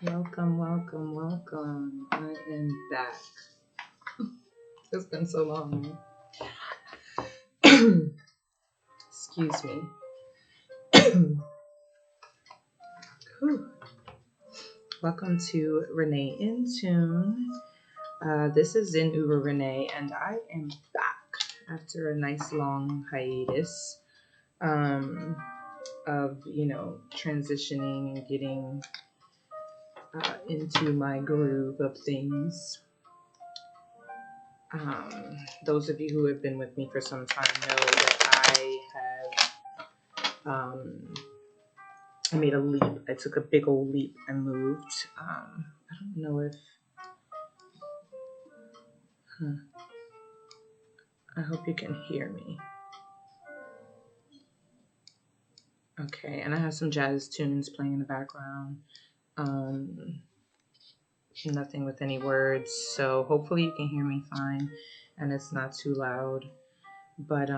Welcome, welcome, welcome. I am back. It's been so long. Excuse me. Welcome to Renee in Tune. This is Zin Uru Renee, and I am back after a nice long hiatus of, transitioning and getting into my groove of things. Those of you who have been with me for some time know that I made a leap. I took a big old leap and moved. I don't know if. I hope you can hear me. Okay, and I have some jazz tunes playing in the background. Nothing with any words, so hopefully you can hear me fine and it's not too loud. But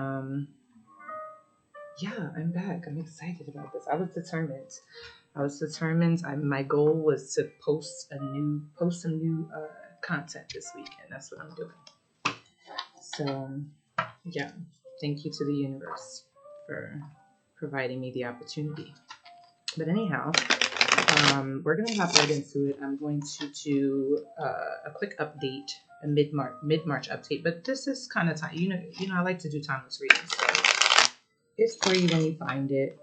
yeah, I'm back. I'm excited about this. I was determined. My goal was to post some new content this weekend. That's what I'm doing. So yeah, thank you to the universe for providing me the opportunity. But anyhow, we're gonna hop right into it. I'm going to do a quick update, a mid-March update. But this is kind of time. I like to do timeless readings. So it's free when you find it.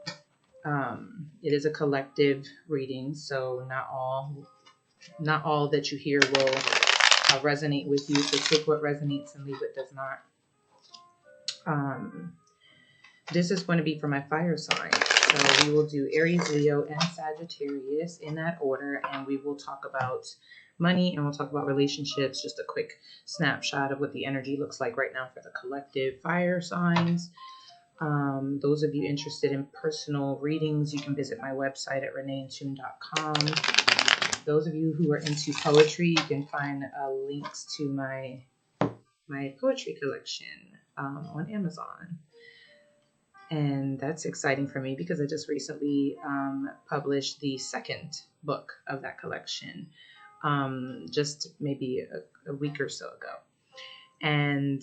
It is a collective reading, so not all that you hear will resonate with you. So take what resonates and leave what does not. This is going to be for my fire sign. So we will do Aries, Leo, and Sagittarius in that order, and we will talk about money and we'll talk about relationships. Just a quick snapshot of what the energy looks like right now for the collective fire signs. Those of you interested in personal readings, you can visit my website at reneeintune.com. Those of you who are into poetry, you can find links to my poetry collection on Amazon. And that's exciting for me because I just recently published the second book of that collection, just maybe a week or so ago. And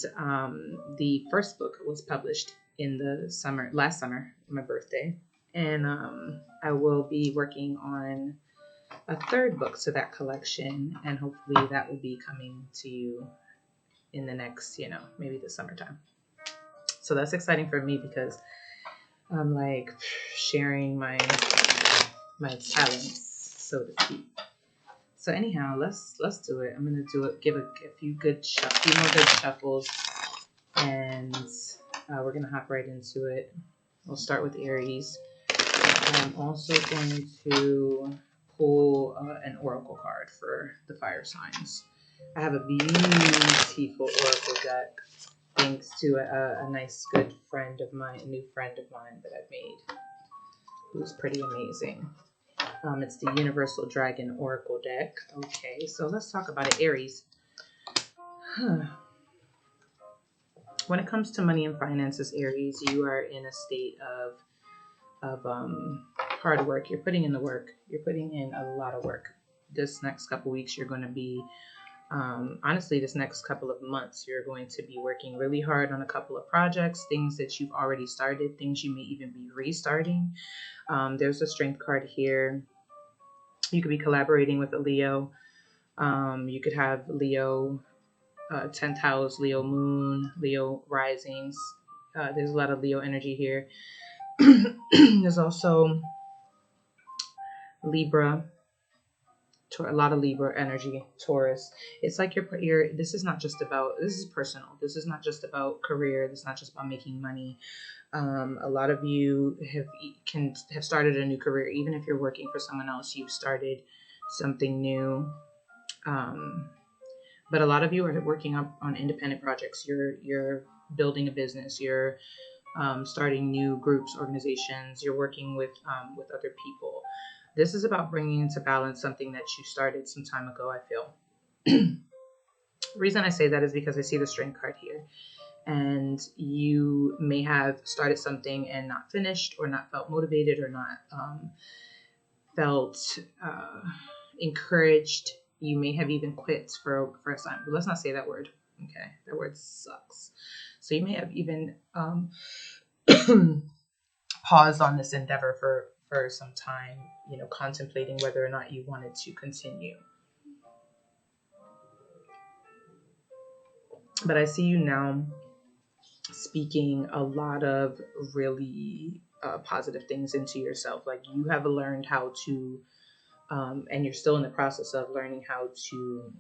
the first book was published in the last summer, my birthday. And I will be working on a third book to that collection, and hopefully that will be coming to you in the next, maybe the summertime. So that's exciting for me because I'm like sharing my talents, so to speak. So anyhow, let's do it. I'm gonna do it. Give a few more good shuffles, and we're gonna hop right into it. We'll start with Aries. I'm also going to pull an oracle card for the fire signs. I have a beautiful oracle deck, thanks to a nice good friend of mine, a new friend of mine that I've made, who's pretty amazing. It's the Universal Dragon Oracle deck. Okay, so let's talk about it. Aries. When it comes to money and finances, Aries, you are in a state of hard work. You're putting in the work. You're putting in a lot of work. This next couple weeks, you're going to be, honestly, this next couple of months, you're going to be working really hard on a couple of projects, things that you've already started, things you may even be restarting. There's a strength card here. You could be collaborating with a Leo. You could have Leo 10th house, Leo moon, Leo risings. There's a lot of Leo energy here. There's also Libra, a lot of Libra energy, Taurus. It's like this is personal. This is not just about career. This is not just about making money. A lot of you have started a new career. Even if you're working for someone else, you've started something new. But a lot of you are working on independent projects. You're building a business. You're starting new groups, organizations. You're working with other people. This is about bringing into balance something that you started some time ago, I feel. The reason I say that is because I see the strength card here. And you may have started something and not finished, or not felt motivated, or not felt encouraged. You may have even quit for a time. But let's not say that word. Okay, that word sucks. So you may have even paused on this endeavor for some time, contemplating whether or not you wanted to continue. But I see you now speaking a lot of really positive things into yourself. Like you have learned how to, and you're still in the process of learning how to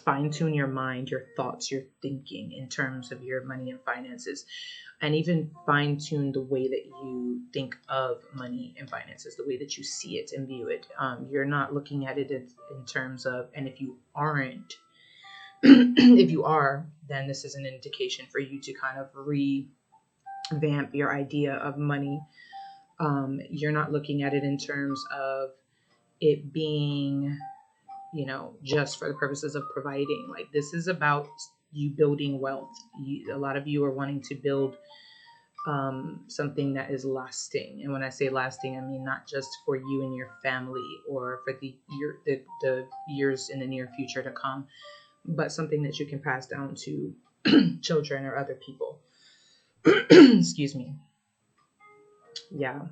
fine tune your mind, your thoughts, your thinking in terms of your money and finances, and even fine tune the way that you think of money and finances, the way that you see it and view it. You're not looking at it in terms of, and if you aren't, if you are, then this is an indication for you to kind of revamp your idea of money. You're not looking at it in terms of it being, just for the purposes of providing. Like this is about you building wealth. A lot of you are wanting to build something that is lasting. And when I say lasting, I mean not just for you and your family or for the years in the near future to come, but something that you can pass down to children or other people. Excuse me. Yeah.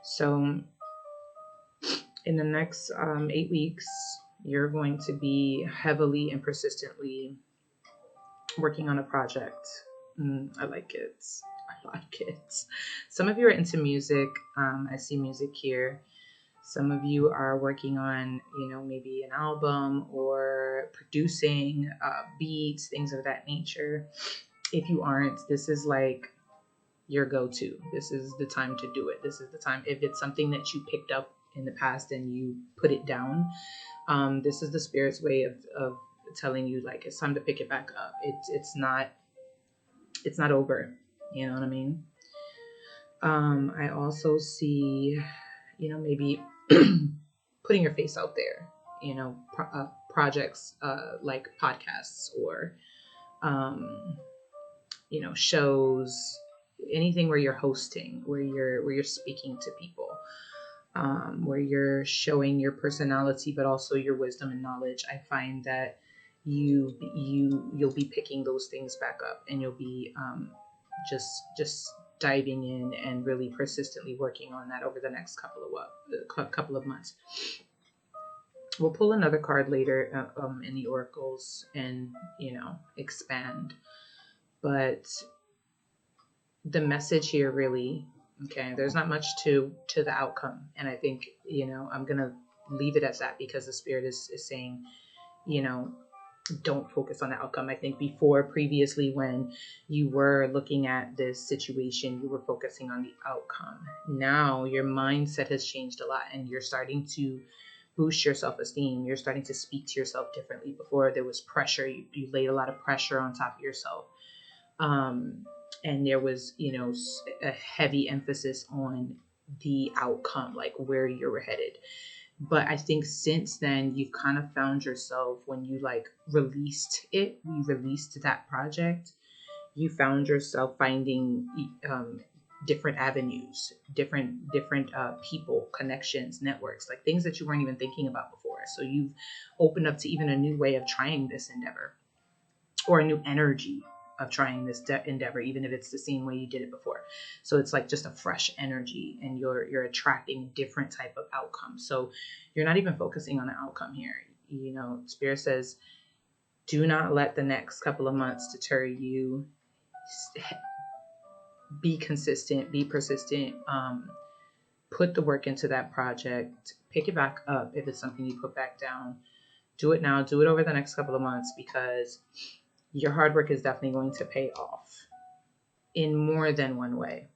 So in the next 8 weeks, you're going to be heavily and persistently working on a project. I like it. I like it. Some of you are into music. I see music here. Some of you are working on, maybe an album or producing beats, things of that nature. If you aren't, this is like your go-to. This is the time to do it. This is the time. If it's something that you picked up in the past and you put it down, this is the spirit's way of telling you, like, it's time to pick it back up. It's not over. You know what I mean? I also see, maybe putting your face out there, projects like podcasts or, shows, anything where you're hosting, where you're speaking to people, where you're showing your personality, but also your wisdom and knowledge. I find that you'll be picking those things back up, and you'll be just diving in and really persistently working on that over the next couple of months. We'll pull another card later in the oracles and expand, but the message here really, okay, there's not much to the outcome, and I think I'm gonna leave it as that, because the spirit is saying, don't focus on the outcome. I think previously, when you were looking at this situation, you were focusing on the outcome. Now your mindset has changed a lot, and you're starting to boost your self-esteem. You're starting to speak to yourself differently. Before, there was pressure. You laid a lot of pressure on top of yourself. And there was, a heavy emphasis on the outcome, like where you were headed. But I think since then, you've kind of found yourself, when you released that project, you found yourself finding different avenues, different people, connections, networks, like things that you weren't even thinking about before. So you've opened up to even a new way of trying this endeavor, or a new energy of trying this endeavor, even if it's the same way you did it before. So it's like just a fresh energy, and you're attracting different type of outcomes. So you're not even focusing on the outcome here. Spirit says, do not let the next couple of months deter you. Be consistent, be persistent, put the work into that project, pick it back up if it's something you put back down. Do it now, do it over the next couple of months, because your hard work is definitely going to pay off in more than one way,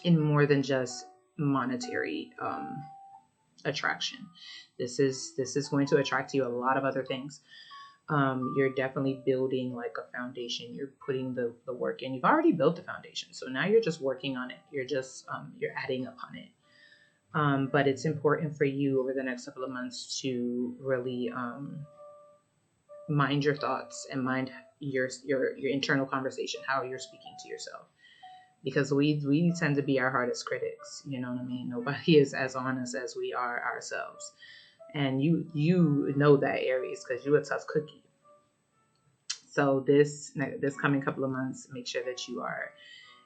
in more than just monetary attraction. This is going to attract you a lot of other things. You're definitely building like a foundation. You're putting the work in. You've already built the foundation, so now you're just working on it. You're just you're adding upon it. But it's important for you over the next couple of months to really mind your thoughts and mind your internal conversation, how you're speaking to yourself. because we tend to be our hardest critics. You know what I mean? Nobody is as honest as we are ourselves. And you know that, Aries, because you a tough cookie. So this coming couple of months, make sure that you are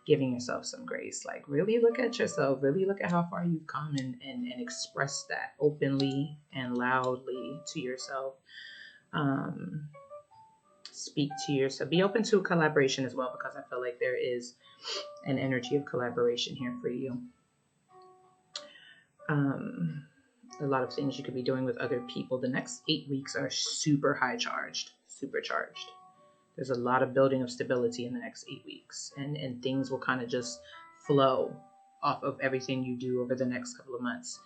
giving yourself some grace. Like, really look at yourself, really look at how far you've come, and express that openly and loudly to yourself. Speak to yourself. Be open to collaboration as well, because I feel like there is an energy of collaboration here for you. A lot of things you could be doing with other people. The next 8 weeks are super high charged, super charged. There's a lot of building of stability in the next 8 weeks, and things will kind of just flow off of everything you do over the next couple of months.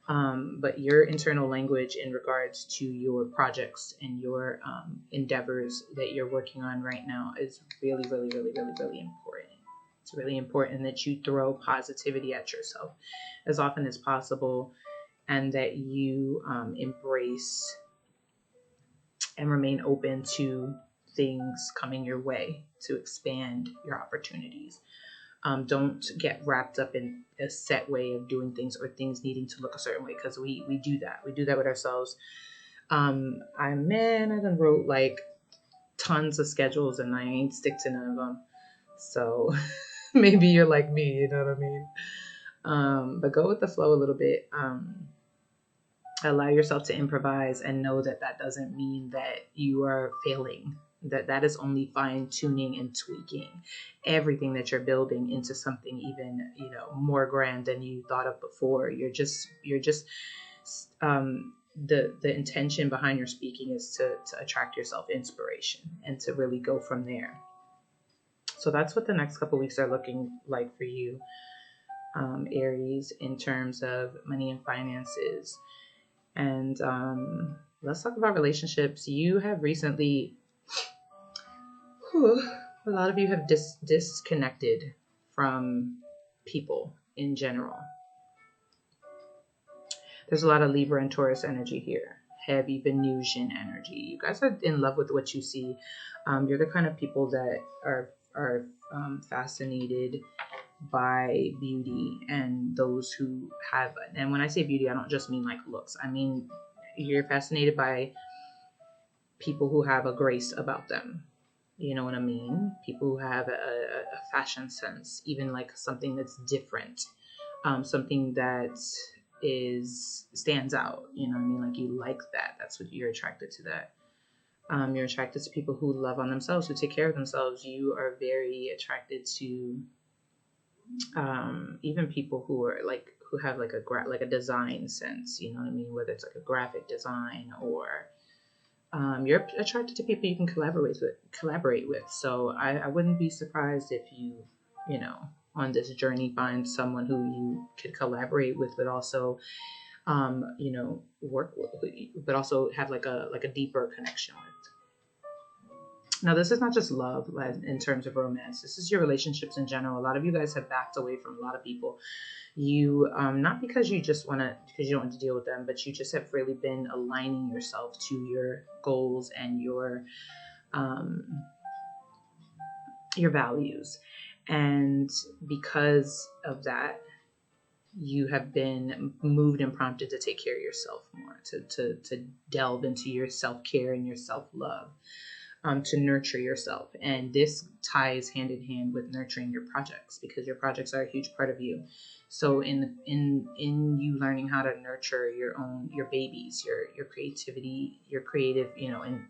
But your internal language in regards to your projects and your endeavors that you're working on right now is really, really, really, really, really important. It's really important that you throw positivity at yourself as often as possible, and that you embrace and remain open to things coming your way to expand your opportunities. Don't get wrapped up in a set way of doing things, or things needing to look a certain way, because we do that. We do that with ourselves. I done wrote like tons of schedules, and I ain't stick to none of them. So maybe you're like me, you know what I mean? But go with the flow a little bit. Allow yourself to improvise, and know that that doesn't mean that you are failing. That is only fine tuning and tweaking everything that you're building into something even, more grand than you thought of before. You're just the intention behind your speaking is to attract yourself inspiration and to really go from there. So that's what the next couple weeks are looking like for you, Aries, in terms of money and finances. And let's talk about relationships. You have recently, a lot of you have disconnected from people in general. There's a lot of Libra and Taurus energy here. Heavy Venusian energy. You guys are in love with what you see. You're the kind of people that are fascinated by beauty, and those who have, and when I say beauty, I don't just mean like looks. I mean, you're fascinated by people who have a grace about them. You know what I mean? People who have a fashion sense, even like something that's different, something that stands out. You know what I mean? Like, you like that. That's what you're attracted to. That you're attracted to people who love on themselves, who take care of themselves. You are very attracted to even people who are like, who have like a design sense. You know what I mean? Whether it's like a graphic design, or you're attracted to people you can collaborate with. So I wouldn't be surprised if you on this journey find someone who you could collaborate with, but also work with, but also have like a deeper connection with. Now, this is not just love in terms of romance. This is your relationships in general. A lot of you guys have backed away from a lot of people. You, not because you don't want to deal with them, but you just have really been aligning yourself to your goals and your values. And because of that, you have been moved and prompted to take care of yourself more, to delve into your self-care and your self-love. To nurture yourself. And this ties hand in hand with nurturing your projects, because your projects are a huge part of you. So in you learning how to nurture your babies, your creativity, your creative, and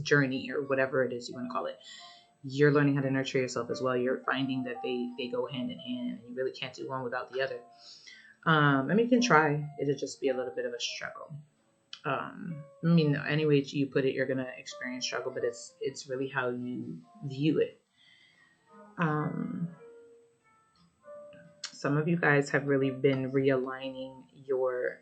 journey, or whatever it is you want to call it, you're learning how to nurture yourself as well. You're finding that they go hand in hand, and you really can't do one without the other. I mean, you can try. It'll just be a little bit of a struggle. I mean, any way you put it, you're gonna experience struggle, but it's really how you view it. Some of you guys have really been realigning your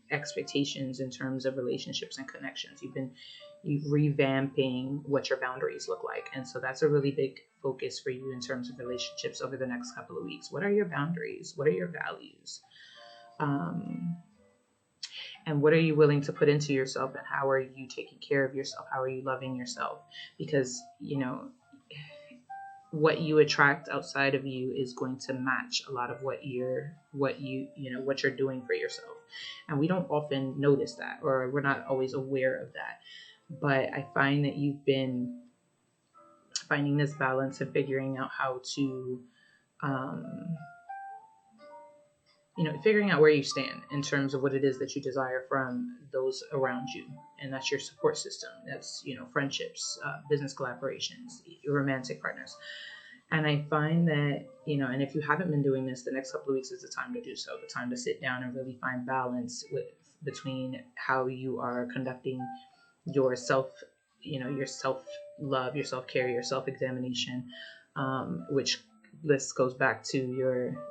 expectations in terms of relationships and connections. You've revamping what your boundaries look like, and so that's a really big focus for you in terms of relationships over the next couple of weeks. What are your boundaries? What are your values? And what are you willing to put into yourself, and how are you taking care of yourself? How are you loving yourself? Because, what you attract outside of you is going to match a lot of what you're doing for yourself. And we don't often notice that, or we're not always aware of that. But I find that you've been finding this balance and figuring out how to um, figuring out where you stand in terms of what it is that you desire from those around you. And that's your support system. That's, friendships, business collaborations, your romantic partners. And I find that, and if you haven't been doing this, the next couple of weeks is the time to do so, the time to sit down and really find balance between how you are conducting your your self love, your self care, your self examination, which this goes back to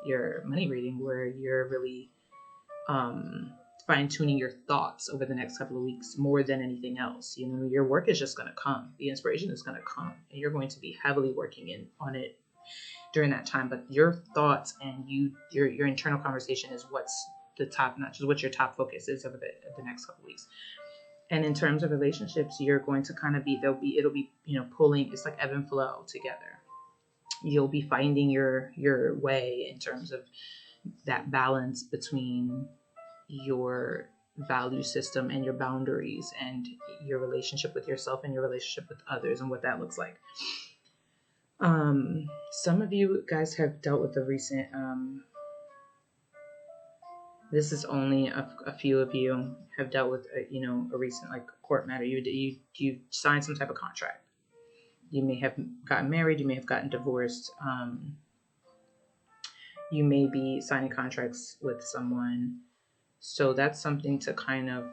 your money reading, where you're really fine tuning your thoughts over the next couple of weeks more than anything else. Your work is just going to come, the inspiration is going to come, and you're going to be heavily working on it during that time. But your thoughts and your internal conversation is what's the top, not just what your top focus is over the next couple of weeks. And in terms of relationships, you're going to kind of it'll be pulling, it's like ebb and flow together. You'll be finding your way in terms of that balance between your value system and your boundaries, and your relationship with yourself and your relationship with others, and what that looks like. Some of you guys have dealt with the recent this is only a few of you have dealt with a recent, like, court matter. You signed some type of contract. You may have gotten married, you may have gotten divorced, you may be signing contracts with someone. So that's something to kind of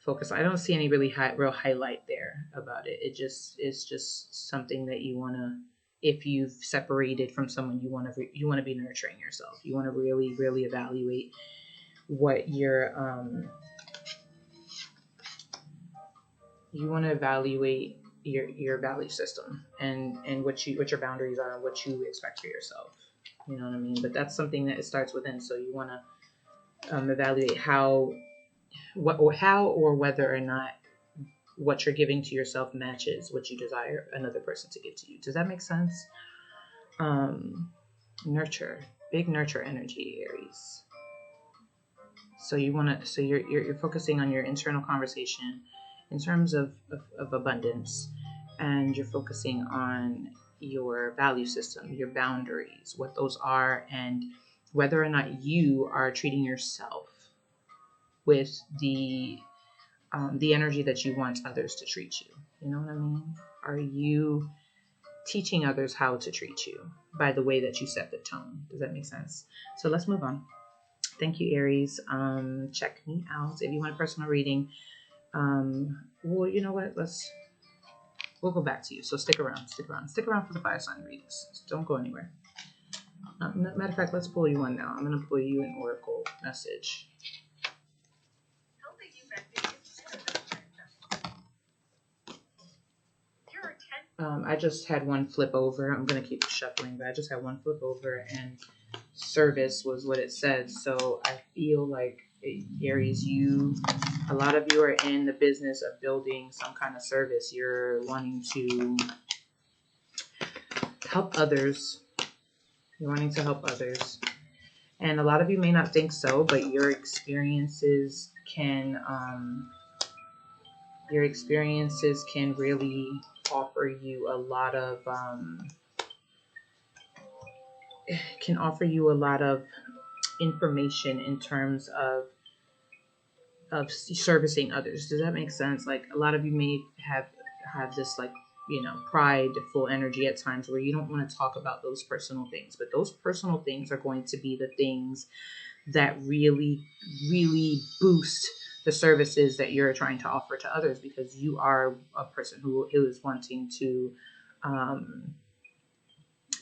focus on. I don't see any real highlight there about it. It's just something that you want to, if you've separated from someone, you want to be nurturing yourself. You want to really, really evaluate what your your value system, and what your boundaries are, and what you expect for yourself. You know what I mean? But that's something that it starts within. So you want to evaluate how or whether or not what you're giving to yourself matches what you desire another person to give to you. Does that make sense? Nurture, big nurture energy, Aries. So you're focusing on your internal conversation in terms of abundance, and you're focusing on your value system, your boundaries, what those are, and whether or not you are treating yourself with the energy that you want others to treat you. You know what I mean? Are you teaching others how to treat you by the way that you set the tone? Does that make sense? So let's move on. Thank you, Aries. Check me out if you want a personal reading. Well, you know what? We'll go back to you. So stick around for the fire sign readings. Don't go anywhere. Matter of fact, let's pull you one now. I'm going to pull you an oracle message. I just had one flip over. I'm going to keep shuffling, but I just had one flip over, and service was what it said. So I feel like, Aries, a lot of you are in the business of building some kind of service. You're wanting to help others. You're wanting to help others. And a lot of you may not think so, but your experiences can really offer you a lot of information in terms of servicing others. Does that make sense? Like, a lot of you may have this, like, prideful energy at times, where you don't want to talk about those personal things, but those personal things are going to be the things that really, really boost the services that you're trying to offer to others, because you are a person who is wanting to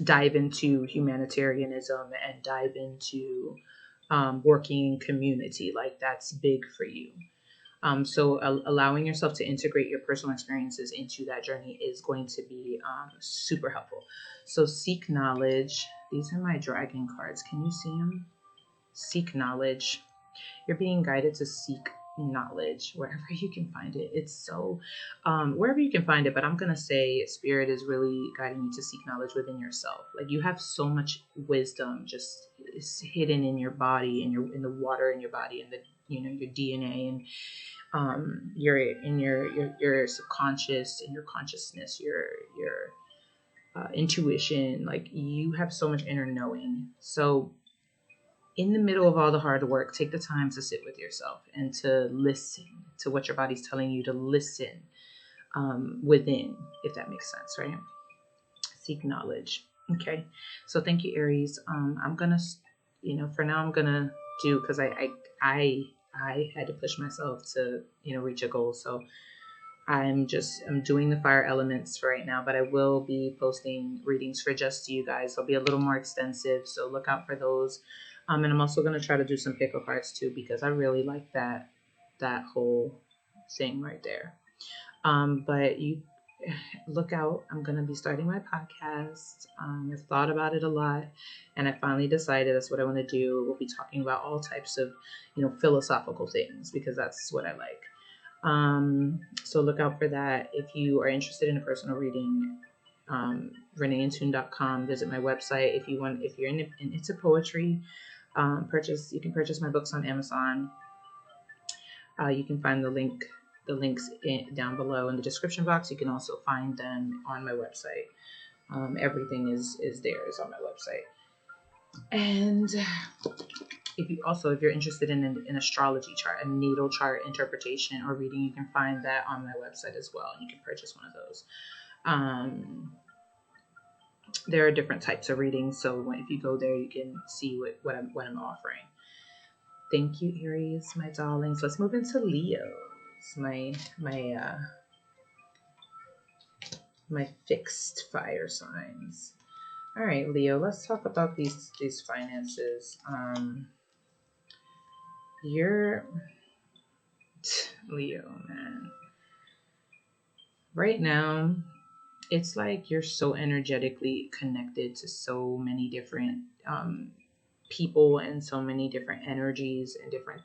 dive into humanitarianism and dive into working in community. Like, that's big for you. So allowing yourself to integrate your personal experiences into that journey is going to be super helpful. So seek knowledge. These are my dragon cards. Can you see them? Seek knowledge. You're being guided to seek knowledge wherever you can find it. It's so wherever you can find it, but I'm gonna say spirit is really guiding you to seek knowledge within yourself. Like you have so much wisdom just is hidden in your body, in the water in your body, and the your DNA, and your in your subconscious, in your consciousness, your intuition. Like you have so much inner knowing. So in the middle of all the hard work, take the time to sit with yourself and to listen to what your body's telling you to listen within, if that makes sense, right? Seek knowledge. Okay. So thank you, Aries. I'm gonna, for now I'm gonna do, because I had to push myself to reach a goal. So I'm doing the fire elements for right now, but I will be posting readings for just you guys. They'll be a little more extensive, so look out for those. And I'm also going to try to do some pick of cards too, because I really like that whole thing right there. But you look out. I'm going to be starting my podcast. I've thought about it a lot, and I finally decided that's what I want to do. We'll be talking about all types of, philosophical things, because that's what I like. So look out for that. If you are interested in a personal reading, reneeintune.com. Visit my website. If you're into poetry, you can purchase my books on Amazon. You can find the links down below in the description box. You can also find them on my website. Everything is there, is on my website. And if you're interested in an astrology chart, a natal chart interpretation or reading, you can find that on my website as well. You can purchase one of those. There are different types of readings, so if you go there, you can see what I'm offering. Thank you, Aries, my darlings. Let's move into Leos, my fixed fire signs. All right, Leo, let's talk about these finances. You're Leo, man. Right now, it's like you're so energetically connected to so many different people and so many different energies and different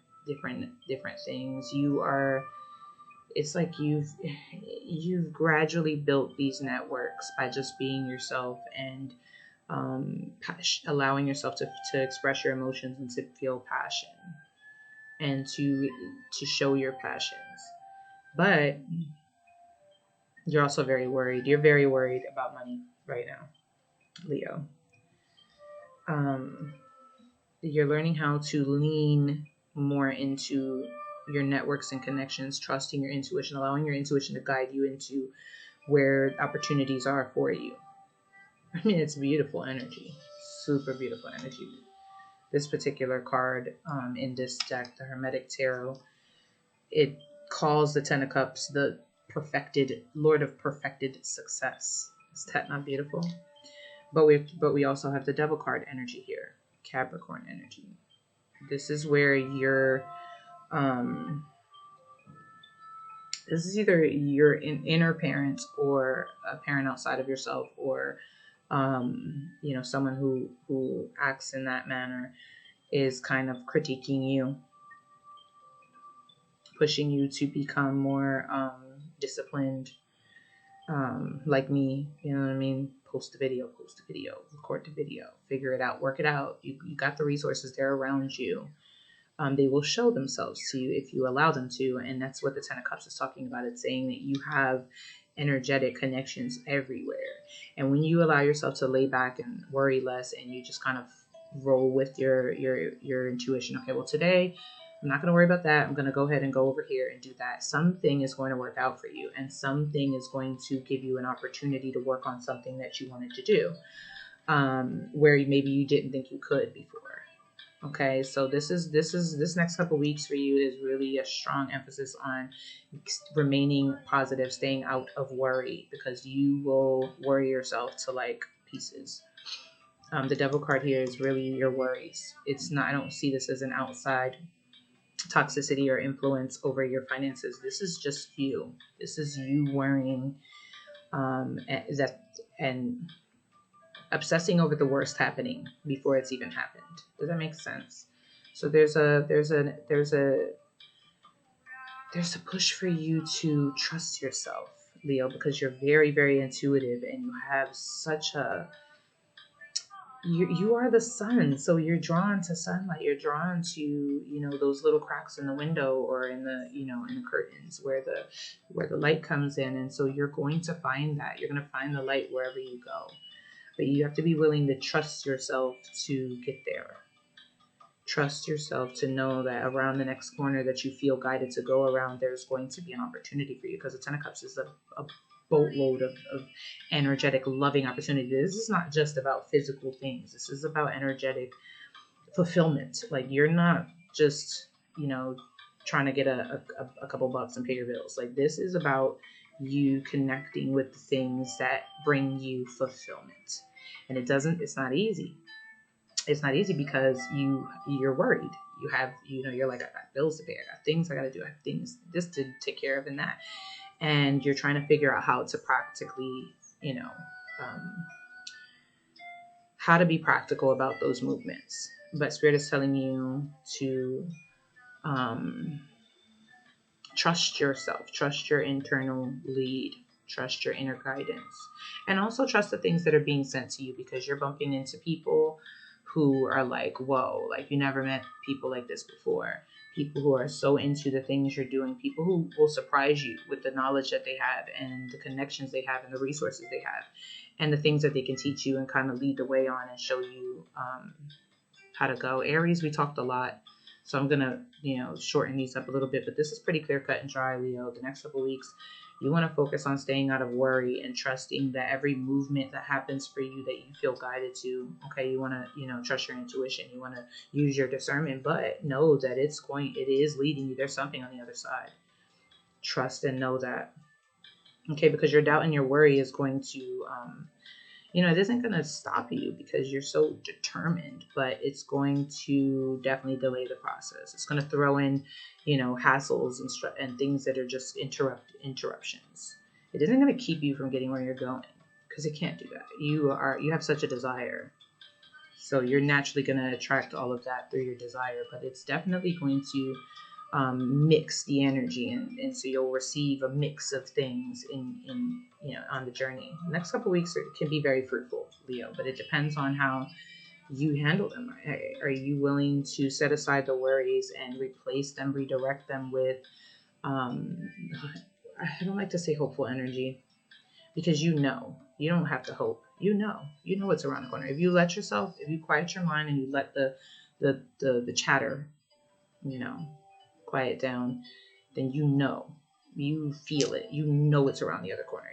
things. It's like you've gradually built these networks by just being yourself and allowing yourself to express your emotions and to feel passion and to show your passions. But you're also very worried. You're very worried about money right now, Leo. You're learning how to lean more into your networks and connections, trusting your intuition, allowing your intuition to guide you into where opportunities are for you. I mean, it's beautiful energy, super beautiful energy. This particular card in this deck, the Hermetic Tarot, it calls the Ten of Cups the perfected Lord of perfected success. Is that not beautiful? But we also have the Devil card energy here, Capricorn energy. This is where you're this is either your inner parent or a parent outside of yourself, or someone who acts in that manner is kind of critiquing you, pushing you to become more disciplined, like me. You know what I mean? Post a video, record the video, figure it out, work it out. You got the resources there around you. They will show themselves to you if you allow them to. And that's what the Ten of Cups is talking about. It's saying that you have energetic connections everywhere. And when you allow yourself to lay back and worry less, and you just kind of roll with your intuition. Okay, well, today I'm not going to worry about that. I'm going to go ahead and go over here and do that. Something is going to work out for you, and something is going to give you an opportunity to work on something that you wanted to do, where maybe you didn't think you could before. Okay, so this next couple weeks for you is really a strong emphasis on remaining positive, staying out of worry, because you will worry yourself to like pieces. The Devil card here is really your worries. It's not. I don't see this as an outside toxicity or influence over your finances. This is just you. This is you worrying, and obsessing over the worst happening before it's even happened. Does that make sense? So there's a there's a push for you to trust yourself, Leo, because you're very, very intuitive and you have such a you are the sun, so you're drawn to sunlight. You're drawn to, those little cracks in the window or in the, in the curtains where the light comes in. And so you're going to find that. You're going to find the light wherever you go. But you have to be willing to trust yourself to get there. Trust yourself to know that around the next corner that you feel guided to go around, there's going to be an opportunity for you, because the Ten of Cups is a boatload of energetic, loving opportunity. This is not just about physical things. This is about energetic fulfillment. Like, you're not just, trying to get a couple bucks and pay your bills. Like, this is about you connecting with the things that bring you fulfillment. And it's not easy. It's not easy because you're worried. You have, you're like, I got bills to pay, I got things I got to do, I have things this to take care of and that. And you're trying to figure out how to practically, how to be practical about those movements. But Spirit is telling you to trust yourself, trust your internal lead, trust your inner guidance, and also trust the things that are being sent to you, because you're bumping into people who are like, whoa, like you never met people like this before. People who are so into the things you're doing, people who will surprise you with the knowledge that they have and the connections they have and the resources they have and the things that they can teach you and kind of lead the way on and show you how to go. Aries, we talked a lot, so I'm going to, shorten these up a little bit, but this is pretty clear cut and dry, Leo. The next couple of weeks, you want to focus on staying out of worry and trusting that every movement that happens for you that you feel guided to, okay, you want to, trust your intuition. You want to use your discernment, but know that it is leading you. There's something on the other side. Trust and know that, okay, because your doubt and your worry is going to, it isn't going to stop you because you're so determined, but it's going to definitely delay the process. It's going to throw in, hassles and things that are just interruptions. It isn't going to keep you from getting where you're going, because it can't do that. You have such a desire. So you're naturally going to attract all of that through your desire, but it's definitely going to mix the energy, and so you'll receive a mix of things in on the journey. The next couple of weeks can be very fruitful, Leo, but it depends on how you handle them. Are you willing to set aside the worries and redirect them with I don't like to say hopeful energy, because you don't have to hope. You know what's around the corner. If you quiet your mind and you let the chatter, quiet down, then you feel it. It's around the other corner.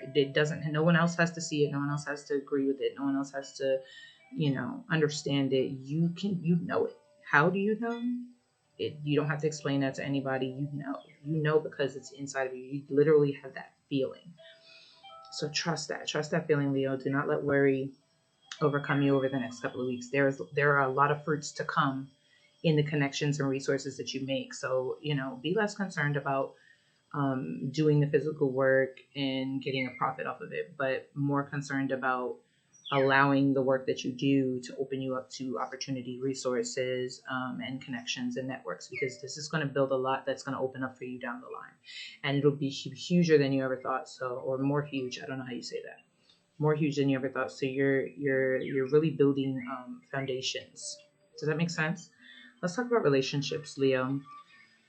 No one else has to see it. No one else has to agree with it. No one else has to, understand it. You know it. How do you know it? You don't have to explain that to anybody. You know because it's inside of you. You literally have that feeling. So trust that feeling, Leo. Do not let worry overcome you over the next couple of weeks. There are a lot of fruits to come in the connections and resources that you make. So, be less concerned about doing the physical work and getting a profit off of it, but more concerned about allowing the work that you do to open you up to opportunity, resources, and connections and networks, because this is going to build a lot that's going to open up for you down the line, and it'll be huger than you ever thought. So, or more huge. I don't know how you say that. More huge than you ever thought. So you're really building foundations. Does that make sense? Let's talk about relationships, Leo.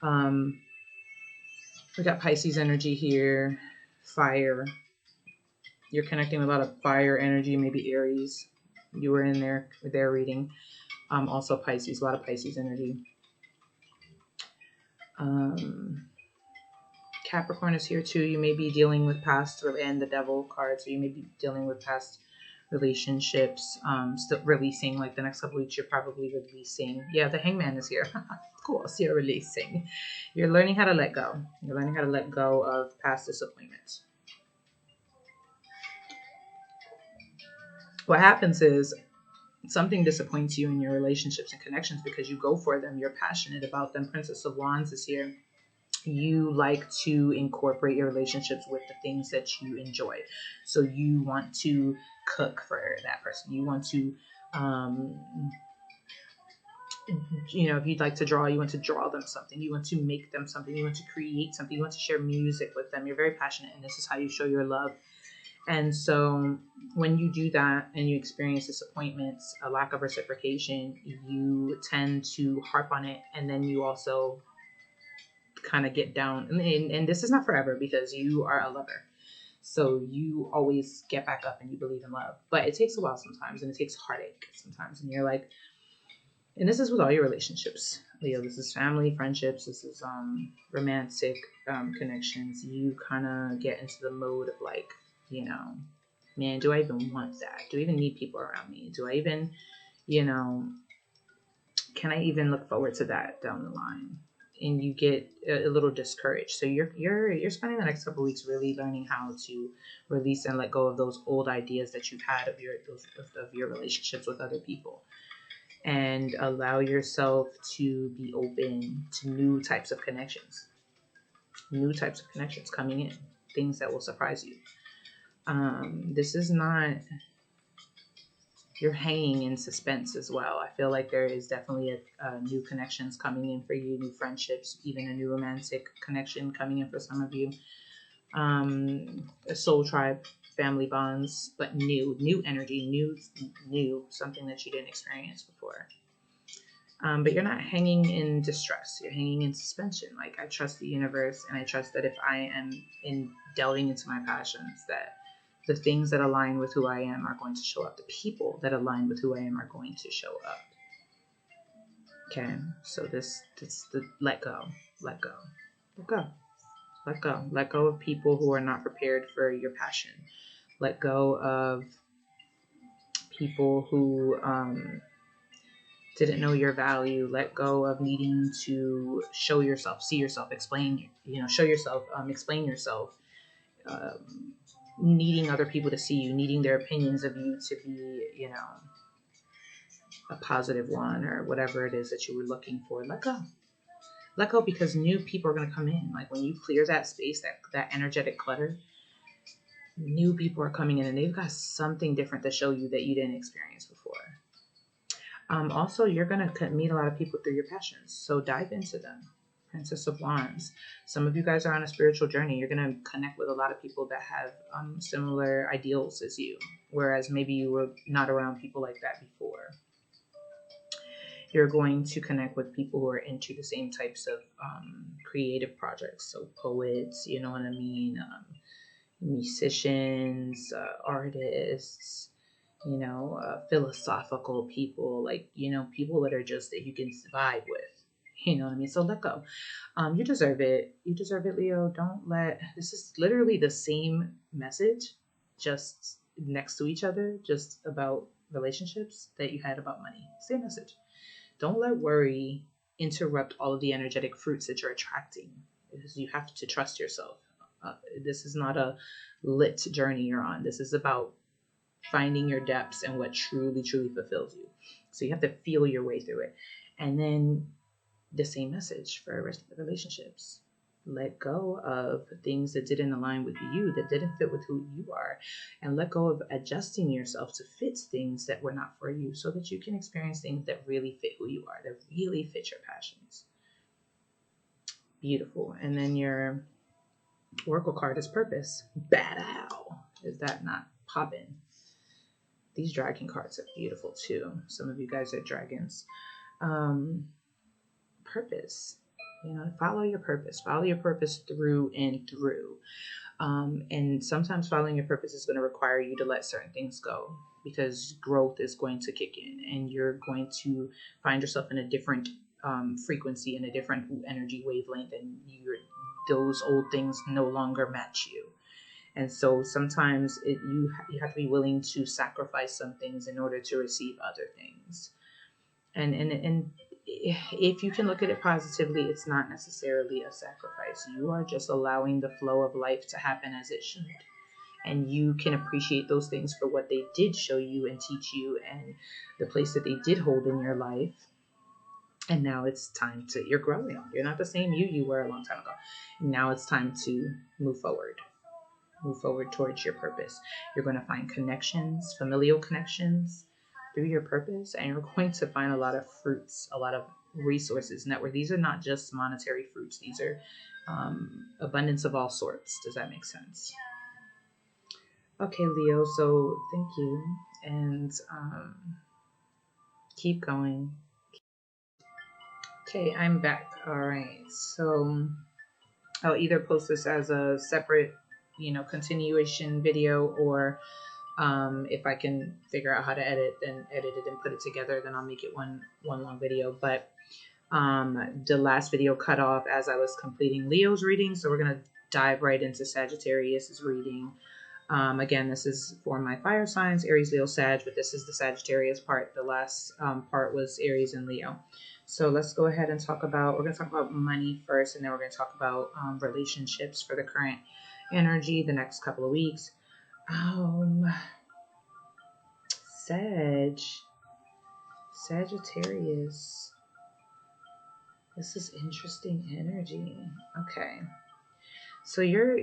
We got Pisces energy here, fire. You're connecting with a lot of fire energy, maybe Aries. You were in there with their reading. Also Pisces, a lot of Pisces energy. Capricorn is here too. You may be dealing with past, and the Devil card, so you may be dealing with past relationships, still releasing. Like the next couple weeks, you're probably releasing. Yeah, the Hangman is here. Of course, you're releasing. You're learning how to let go. You're learning how to let go of past disappointments. What happens is something disappoints you in your relationships and connections because you go for them. You're passionate about them. Princess of Wands is here. You like to incorporate your relationships with the things that you enjoy. So you want to cook for that person. You want to if you'd like to draw, you want to draw them something, you want to make them something, you want to create something, you want to share music with them. You're very passionate, and this is how you show your love. And so when you do that and you experience disappointments, a lack of reciprocation, you tend to harp on it, and then you also kind of get down. And this is not forever, because you are a lover. So you always get back up and you believe in love. But it takes a while sometimes, and it takes heartache sometimes. And you're like, and this is with all your relationships, Leo. This is family, friendships. This is romantic connections. You kind of get into the mode of like, man, do I even want that? Do I even need people around me? Do I even, can I even look forward to that down the line? And you get a little discouraged. So you're spending the next couple of weeks really learning how to release and let go of those old ideas that you've had of your relationships with other people, and allow yourself to be open to new types of connections coming in, things that will surprise you. This is not, you're hanging in suspense as well. I feel like there is definitely a new connections coming in for you, new friendships, even a new romantic connection coming in for some of you. A soul tribe, family bonds, but new energy, new, something that you didn't experience before. But you're not hanging in distress. You're hanging in suspension. Like, I trust the universe, and I trust that if I am delving into my passions, that the things that align with who I am are going to show up. The people that align with who I am are going to show up. Okay, so this the let go of people who are not prepared for your passion. Let go of people who didn't know your value. Let go of needing to show yourself, see yourself, explain, show yourself, explain yourself, needing other people to see you, needing their opinions of you to be, a positive one, or whatever it is that you were looking for. Let go, because new people are going to come in. Like, when you clear that space, that energetic clutter, new people are coming in, and they've got something different to show you that you didn't experience before. Also, you're going to meet a lot of people through your passions, so dive into them. Princess of Wands. Some of you guys are on a spiritual journey. You're going to connect with a lot of people that have similar ideals as you, whereas maybe you were not around people like that before. You're going to connect with people who are into the same types of creative projects. So poets, you know what I mean? Musicians, artists, philosophical people, like, people that are just that you can vibe with. You know what I mean? So let go. You deserve it. You deserve it, Leo. This is literally the same message, just next to each other, just about relationships, that you had about money. Same message. Don't let worry interrupt all of the energetic fruits that you're attracting, because you have to trust yourself. This is not a lit journey you're on. This is about finding your depths and what truly, truly fulfills you. So you have to feel your way through it. And then the same message for relationships. Let go of things that didn't align with you, that didn't fit with who you are, and let go of adjusting yourself to fit things that were not for you, so that you can experience things that really fit who you are, that really fit your passions. Beautiful. And then your Oracle card is Purpose. Bad how is that not popping? These dragon cards are beautiful too. Some of you guys are dragons. Purpose. Follow your purpose. Follow your purpose through and through. And sometimes following your purpose is going to require you to let certain things go, because growth is going to kick in, and you're going to find yourself in a different frequency, in a different energy wavelength, and those old things no longer match you. And so sometimes you have to be willing to sacrifice some things in order to receive other things. And if you can look at it positively, it's not necessarily a sacrifice. You are just allowing the flow of life to happen as it should. And you can appreciate those things for what they did show you and teach you, and the place that they did hold in your life. And now it's time you're growing. You're not the same you were a long time ago. Now it's time to move forward. Move forward towards your purpose. You're going to find connections, familial connections, through your purpose, and you're going to find a lot of fruits, a lot of resources, network. These are not just monetary fruits. These are abundance of all sorts. Does that make sense? Okay, Leo, so thank you, and keep going. Okay, I'm back. All right, so I'll either post this as a separate, continuation video, or if I can figure out how to edit it and put it together, then I'll make it one long video. But the last video cut off as I was completing Leo's reading, so we're gonna dive right into Sagittarius's reading. Again, this is for my fire signs, Aries, Leo, Sag, but this is the Sagittarius part. The last part was Aries and Leo. So let's go ahead and we're going to talk about money first, and then we're going to talk about relationships for the current energy, the next couple of weeks. Sagittarius. This is interesting energy. Okay. So your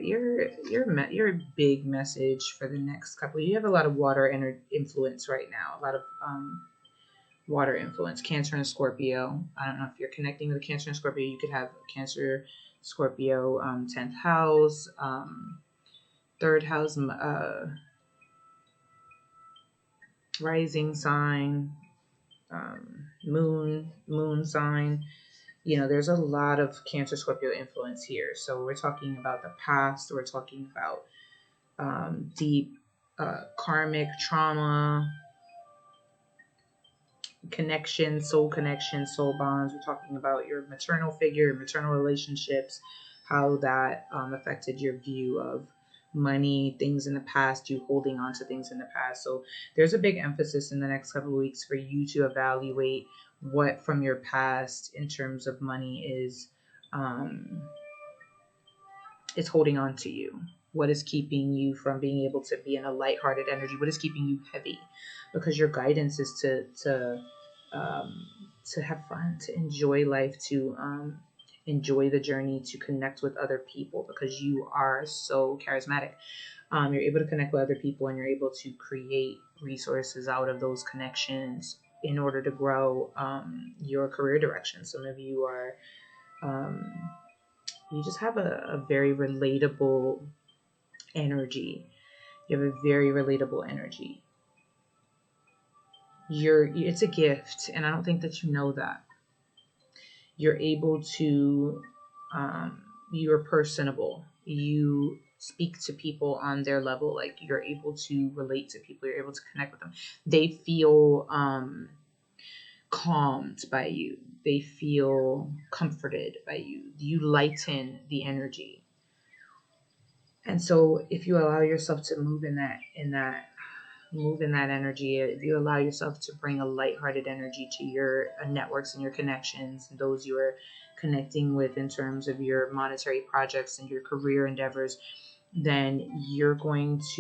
big message for the next couple. You have a lot of water influence right now. A lot of water influence. Cancer and Scorpio. I don't know if you're connecting with Cancer and Scorpio. You could have Cancer, Scorpio, 10th house, 3rd house, rising sign, moon sign. There's a lot of Cancer Scorpio influence here. So we're talking about the past. We're talking about deep karmic trauma, connection, soul bonds. We're talking about your maternal figure, maternal relationships, how that affected your view of money, things in the past, you holding on to things in the past. So there's a big emphasis in the next couple of weeks for you to evaluate what from your past in terms of money is holding on to you. What is keeping you from being able to be in a lighthearted energy? What is keeping you heavy? Because your guidance is to have fun, to enjoy life, to enjoy the journey, to connect with other people, because you are so charismatic. You're able to connect with other people, and you're able to create resources out of those connections in order to grow your career direction. Some of you are, you just have a very relatable energy. You have a very relatable energy. It's a gift, and I don't think that you know that. You're able to, you're personable. You speak to people on their level. Like, you're able to relate to people. You're able to connect with them. They feel calmed by you. They feel comforted by you. You lighten the energy. And so if you allow yourself to move in that energy, if you allow yourself to bring a lighthearted energy to your networks and your connections, and those you are connecting with in terms of your monetary projects and your career endeavors, then you're just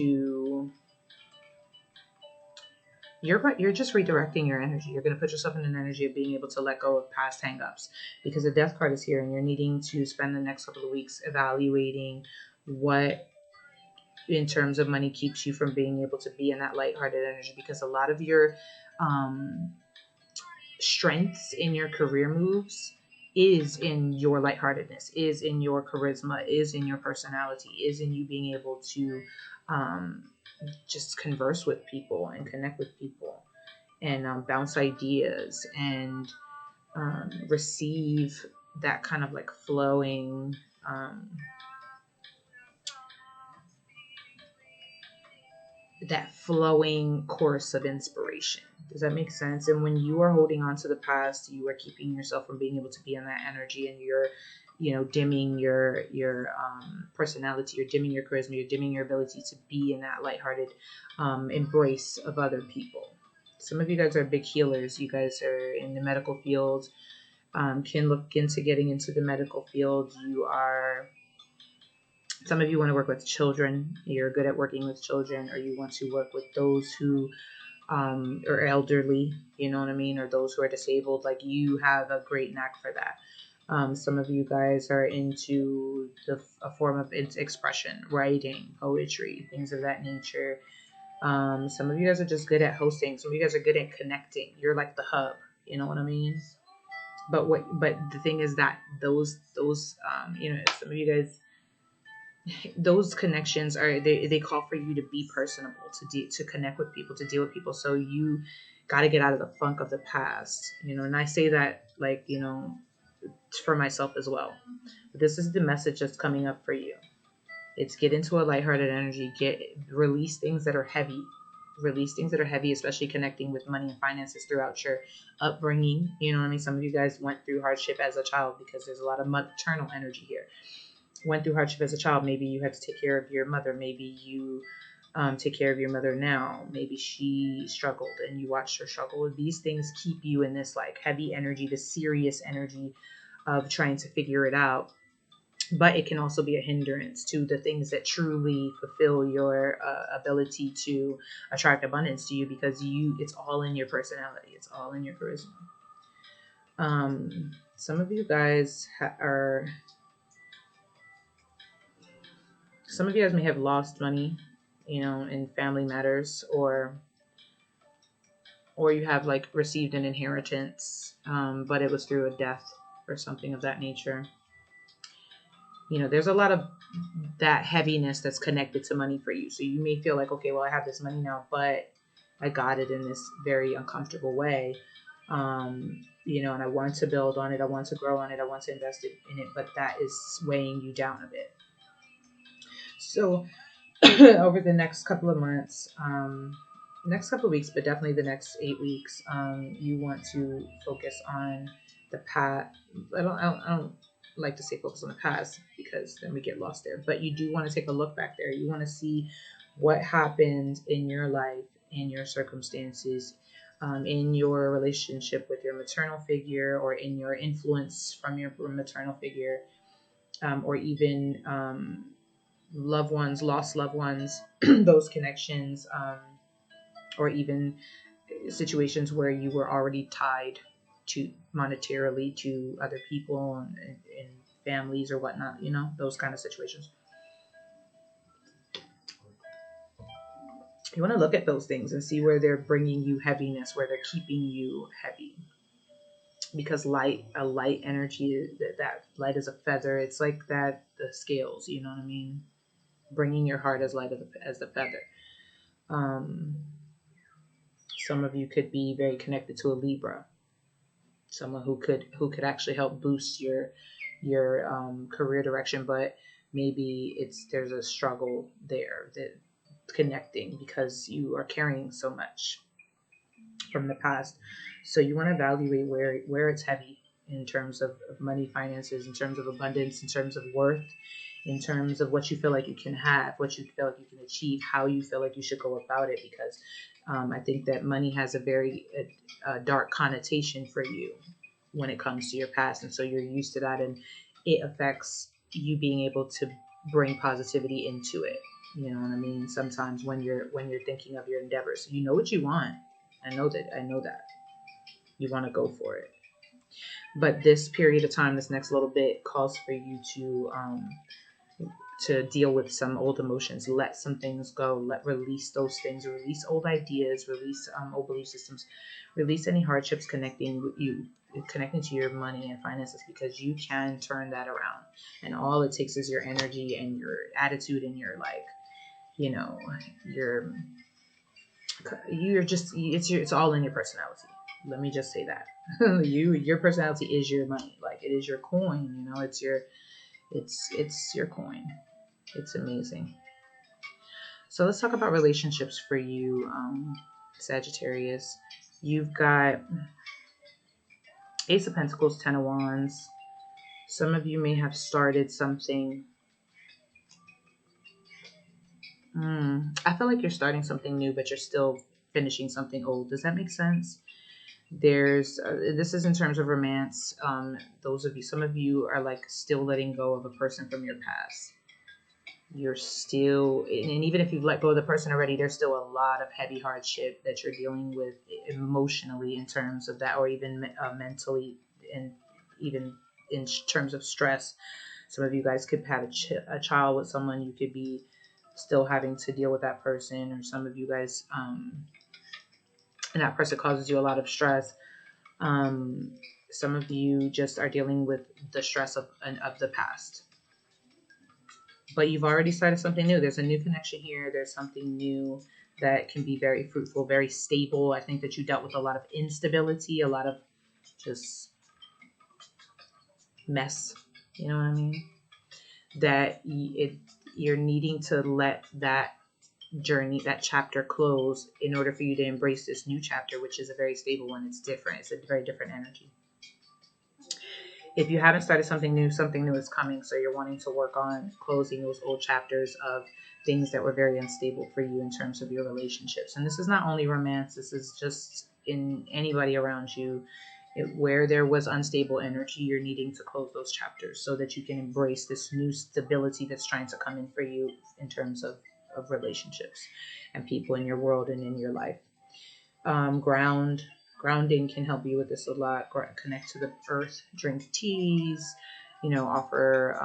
redirecting your energy. You're going to put yourself in an energy of being able to let go of past hangups, because the death card is here, and you're needing to spend the next couple of weeks evaluating what in terms of money keeps you from being able to be in that lighthearted energy, because a lot of your strengths in your career moves is in your lightheartedness, is in your charisma, is in your personality, is in you being able to just converse with people and connect with people, and bounce ideas, and receive that kind of like flowing course of inspiration. Does that make sense? And when you are holding on to the past, you are keeping yourself from being able to be in that energy, and you're dimming your personality, you're dimming your charisma, you're dimming your ability to be in that lighthearted embrace of other people. Some of you guys are big healers. You guys are in the medical field, can look into getting into the medical field. Some of you want to work with children. You're good at working with children, or you want to work with those who are elderly, you know what I mean, or those who are disabled. Like, you have a great knack for that. Some of you guys are into a form of expression, writing, poetry, things of that nature. Some of you guys are just good at hosting. Some of you guys are good at connecting. You're like the hub. You know what I mean? But the thing is that those some of you guys, those connections are, they call for you to be personable, to connect with people, to deal with people. So you got to get out of the funk of the past, and I say that, like, for myself as well. This is the message that's coming up for you. It's get into a lighthearted energy, release things that are heavy. Release things that are heavy, especially connecting with money and finances throughout your upbringing. You know what I mean? Some of you guys went through hardship as a child, because there's a lot of maternal energy here. Went through hardship as a child. Maybe you had to take care of your mother. Maybe you take care of your mother now. Maybe she struggled and you watched her struggle. These things keep you in this like heavy energy, the serious energy of trying to figure it out. But it can also be a hindrance to the things that truly fulfill your ability to attract abundance to you, because it's all in your personality. It's all in your charisma. Some of you guys some of you guys may have lost money, in family matters, or you have like received an inheritance, but it was through a death or something of that nature. There's a lot of that heaviness that's connected to money for you. So you may feel like, okay, well, I have this money now, but I got it in this very uncomfortable way. And I want to build on it. I want to grow on it. I want to invest in it, but that is weighing you down a bit. So over the next couple of months, next couple of weeks, but definitely the next 8 weeks, you want to focus on the past. I don't like to say focus on the past, because then we get lost there. But you do want to take a look back there. You want to see what happened in your life, in your circumstances, in your relationship with your maternal figure, or in your influence from your maternal figure, or even loved ones, lost loved ones, those connections, or even situations where you were already tied to monetarily to other people and families or whatnot, those kind of situations. You want to look at those things and see where they're bringing you heaviness, where they're keeping you heavy. Because a light energy, that light is a feather. It's like that, the scales, you know what I mean? Bringing your heart as light as the feather. Some of you could be very connected to a Libra, someone who could actually help boost your career direction, but maybe there's a struggle there, that connecting, because you are carrying so much from the past. So you want to evaluate where it's heavy, in terms of money, finances, in terms of abundance, in terms of worth, in terms of what you feel like you can have, what you feel like you can achieve, how you feel like you should go about it. Because I think that money has a very dark connotation for you when it comes to your past, and so you're used to that, and it affects you being able to bring positivity into it. You know what I mean? Sometimes when you're thinking of your endeavors, you know what you want. I know that you want to go for it. But this period of time, this next little bit, calls for you to deal with some old emotions, let some things go, release those things, release old ideas, release old belief systems, release any hardships connecting to your money and finances, because you can turn that around. And all it takes is your energy and your attitude, and your it's all in your personality. Let me just say that. Your personality is your money. Like, it is your coin, it's your coin. It's amazing. So let's talk about relationships for you, Sagittarius. You've got Ace of Pentacles, Ten of Wands. Some of you may have started something. I feel like you're starting something new, but you're still finishing something old. Does that make sense? There's this is in terms of romance. Some of you are like still letting go of a person from your past. You're still, and even if you've let go of the person already, there's still a lot of heavy hardship that you're dealing with emotionally, in terms of that, or even mentally, and even in terms of stress. Some of you guys could have a child with someone. You could be still having to deal with that person, or some of you guys, and that person causes you a lot of stress. Some of you just are dealing with the stress of the past. But you've already started something new. There's a new connection here. There's something new that can be very fruitful, very stable. I think that you dealt with a lot of instability, a lot of just mess. You know what I mean? That you're needing to let that journey, that chapter close in order for you to embrace this new chapter, which is a very stable one. It's different. It's a very different energy. If you haven't started something new is coming. So you're wanting to work on closing those old chapters of things that were very unstable for you in terms of your relationships. And this is not only romance. This is just in anybody around you. Where there was unstable energy, you're needing to close those chapters so that you can embrace this new stability that's trying to come in for you in terms of relationships and people in your world and in your life. Grounding can help you with this a lot. Connect to the earth, drink teas, offer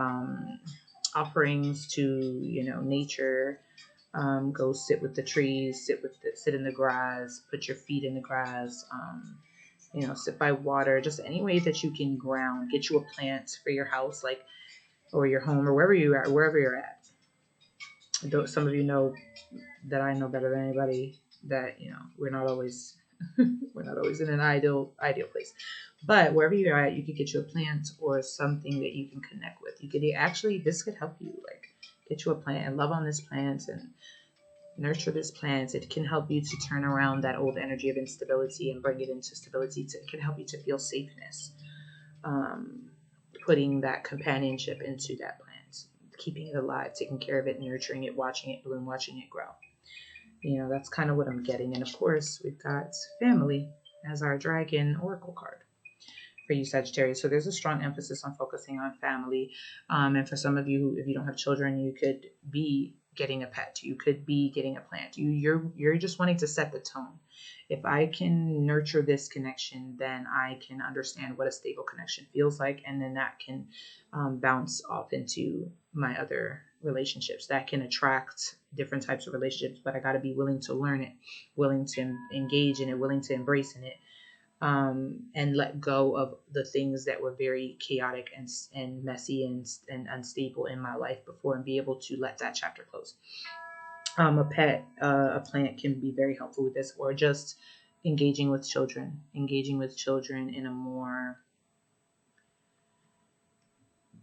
offerings to, nature. Go sit with the trees, sit in the grass, put your feet in the grass, sit by water, just any way that you can ground. Get you a plant for your house, or your home, or wherever you're at. Some of you know that I know better than anybody that, we're not always in an ideal place, but wherever you're at, you could get you a plant or something that you can connect with. You could this could help you, get you a plant and love on this plant and nurture this plant. It can help you to turn around that old energy of instability and bring it into stability. It can help you to feel safeness, putting that companionship into that plant, keeping it alive, taking care of it, nurturing it, watching it bloom, watching it grow. That's kind of what I'm getting. And of course, we've got family as our dragon oracle card for you, Sagittarius. So there's a strong emphasis on focusing on family. And for some of you, if you don't have children, you could be getting a pet. You could be getting a plant. You're just wanting to set the tone. If I can nurture this connection, then I can understand what a stable connection feels like. And then that can bounce off into my other relationships. That can attract different types of relationships, but I got to be willing to learn it, willing to engage in it, willing to embrace in it, and let go of the things that were very chaotic and messy and unstable in my life before, and be able to let that chapter close. A plant can be very helpful with this, or just engaging with children in a more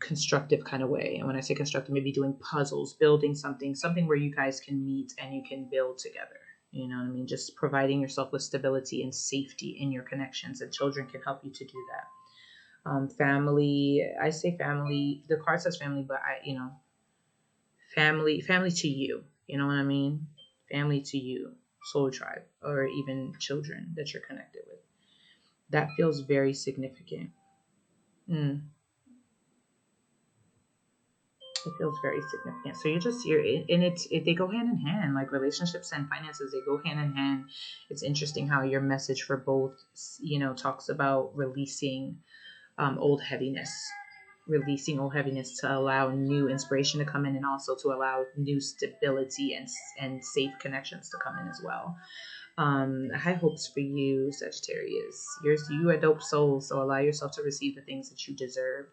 constructive kind of way. And when I say constructive, maybe doing puzzles, building something where you guys can meet and you can build together. You know what I mean? Just providing yourself with stability and safety in your connections, and children can help you to do that. Family, I say family, the card says family, but family to you, you know what I mean? Family to you, soul tribe, or even children that you're connected with. That feels very significant. It feels very significant. So they go hand in hand, like relationships and finances, they go hand in hand. It's interesting how your message for both, talks about releasing old heaviness to allow new inspiration to come in, and also to allow new stability and safe connections to come in as well. High hopes for you, Sagittarius. You are a dope soul, so allow yourself to receive the things that you deserve.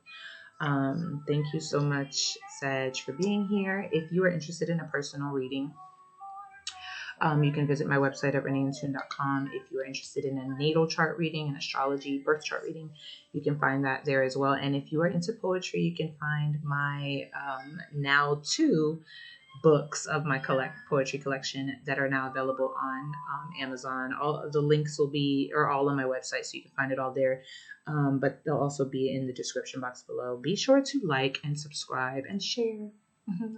Thank you so much, Sag, for being here. If you are interested in a personal reading, you can visit my website at reneeandtune.com. If you are interested in a natal chart reading, an astrology birth chart reading, you can find that there as well. And if you are into poetry, you can find my now 2 books of my poetry collection that are now available on Amazon. All of the links are all on my website, so you can find it all there. But they'll also be in the description box below. Be sure to like and subscribe and share.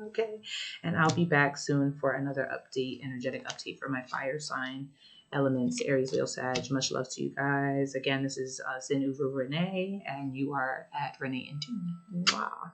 Okay. And I'll be back soon for another energetic update for my fire sign elements, Aries, Leo, Sag. Much love to you guys. Again, this is Zin Uru Renee, and you are at Renee in Tune. Wow.